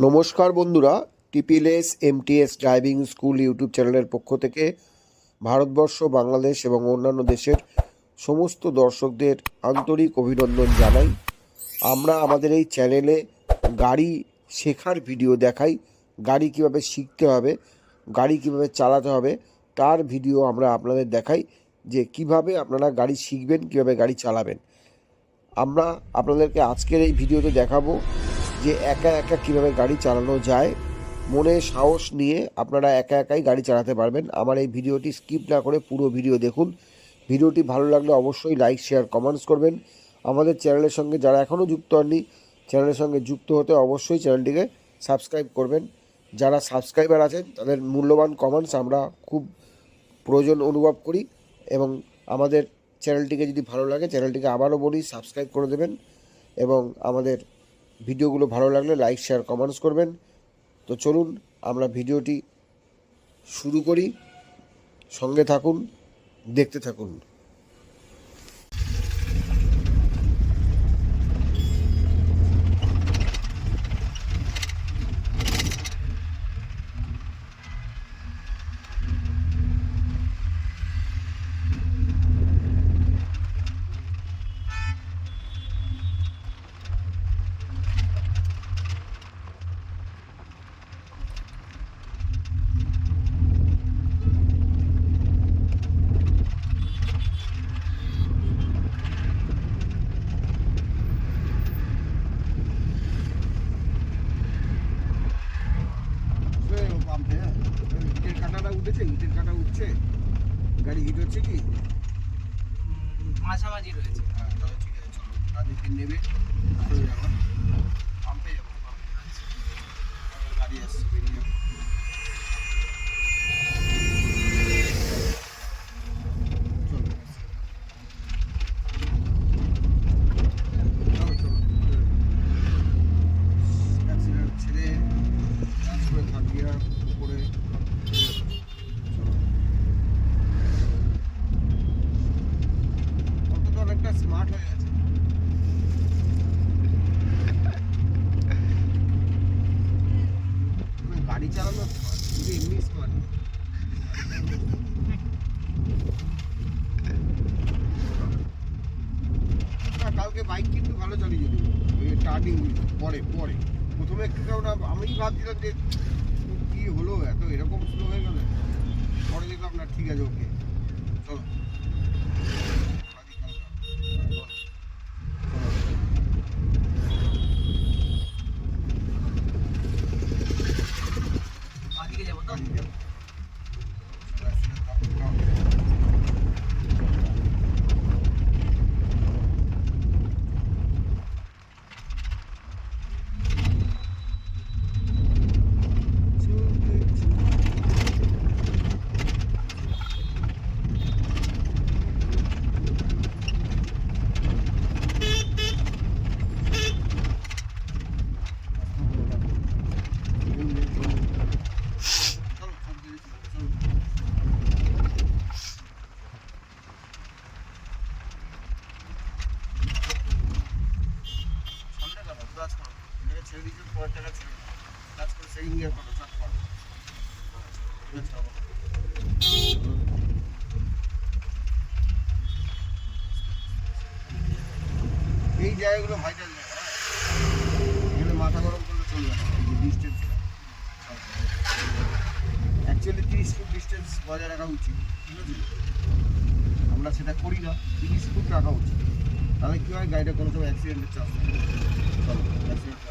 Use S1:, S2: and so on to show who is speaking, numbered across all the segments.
S1: নমস্কার বন্ধুরা, টিপিএলএস MTS driving school YouTube চ্যানেলের পক্ষ থেকে ভারতবর্ষ, বাংলাদেশ এবং অন্যান্য দেশের সমস্ত দর্শকদের আন্তরিক অভিনন্দন জানাই। আমরা আমাদের এই চ্যানেলে গাড়ি শেখার ভিডিও দেখাই। গাড়ি কীভাবে শিখতে হবে, গাড়ি কীভাবে চালাতে হবে তার ভিডিও আমরা আপনাদের দেখাই, যে কিভাবে আপনারা গাড়ি শিখবেন, কীভাবে গাড়ি চালাবেন। আমরা আপনাদেরকে আজকের এই ভিডিওতে দেখাবো যে একা একা কীভাবে গাড়ি চালানো যায়। মনে সাহস নিয়ে আপনারা একা একাই গাড়ি চালাতে পারবেন। আমার এই ভিডিওটি স্কিপ না করে পুরো ভিডিও দেখুন। ভিডিওটি ভালো লাগলে অবশ্যই লাইক, শেয়ার, কমেন্টস করবেন। আমাদের চ্যানেলের সঙ্গে যারা এখনও যুক্ত হননি, চ্যানেলের সঙ্গে যুক্ত হতে অবশ্যই চ্যানেলটিকে সাবস্ক্রাইব করবেন। যারা সাবস্ক্রাইবার আছেন তাদের মূল্যবান কমেন্টস আমরা খুব প্রয়োজন অনুভব করি, এবং আমাদের চ্যানেলটিকে যদি ভালো লাগে, চ্যানেলটিকে আবারও বলি সাবস্ক্রাইব করে দেবেন, এবং আমাদের ভিডিওগুলো ভালো লাগলে লাইক, শেয়ার, কমেন্টস করবেন। তো চলুন আমরা ভিডিওটি শুরু করি। সঙ্গে থাকুন, দেখতে থাকুন। ইটের কাটা উঠছে, গাড়ি হিট হচ্ছে কি
S2: মাঝামাঝি রয়েছে।
S1: হ্যাঁ, তাহলে ঠিক আছে, চলো তাদেরকে নেবে পাম্পে যাবো। গাড়ি আসছে, বেরিয়ে যাবো। ছেড়ে করে থাকিয়া করে অনেকটা স্মার্ট হয়ে গেছে। গাড়ি চালানো শুধু এমনি স্মার্ট, কালকে বাইক কিন্তু ভালো চালিয়ে যেতে ওই টার্নিং পরে পরে প্রথমে একটু কেমন আমি ভাবছিলাম যে কি হলো, এত এরকম স্লো হয়ে গেল। পরে দেখলাম না, ঠিক আছে, ওকে চলো।
S2: বাদিকে যাবো তো। ছেড়ে দিয়েছে, পরের টাকা ছেড়ে কাজ করে সেকেন্ড গিয়ার করো, চাপ করো। এই জায়গাগুলো ভাইটাল জায়গা, এখানে মাথা গরম করলে চলবে না। এই যে ডিস্টেন্স, অ্যাকচুয়ালি 30 ফুট ডিস্টেন্স বজায় রাখা উচিত, ঠিক আছে? আমরা সেটা করি না। 30 ফুট রাখা উচিত, তাহলে কী হয়, গাড়িটা কোনো সময় অ্যাক্সিডেন্টের চান্স থাকে। চলো অ্যাক্সিডেন্ট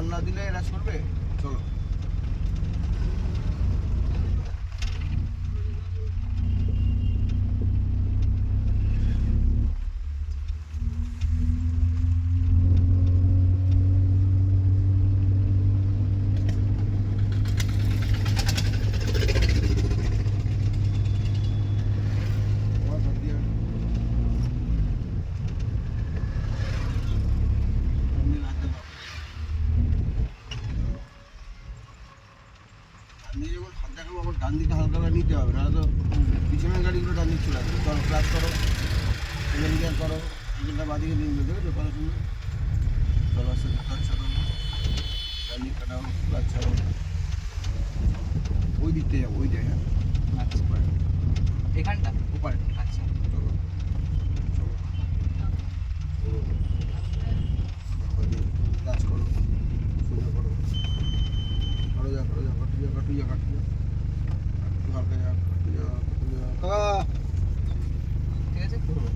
S2: টার্ন না দিলে এরা ছড়বে। চলো তোমার হাত দিয়ে এমনি লাগতে পারো। ডান দিকে যখন হাত দেখাবো আবার ডান দিকে হালকা করে নিতে হবে, নাহলে তো পিছনের গাড়িগুলো ডান দিক চলে আসবে। চলো ক্লাস করো, সেকেন্ড গিয়ার করো, এখানটা বাদিকে নিয়ে নেবে, দেখো কথা শুনবে। চলো আস্তে আস্তে ক্লাস ছাড়ো, ডান দিক কাটাও, ক্লাস ছাড়ো। ওই দিকতে যাবো, ওই জায়গা
S3: আচ্ছা,
S2: ওপারে
S3: এখানটা
S2: ওপারে।
S3: আচ্ছা।
S2: চলো চলো চলো, ক্লাস করো, সোজা করো, কাটো যা কাটো যা কাটো যা কাটো যা কাটো যা, একটু হালকা যা কাটো যা কাটো যা।
S3: ঠিক আছে, করবো।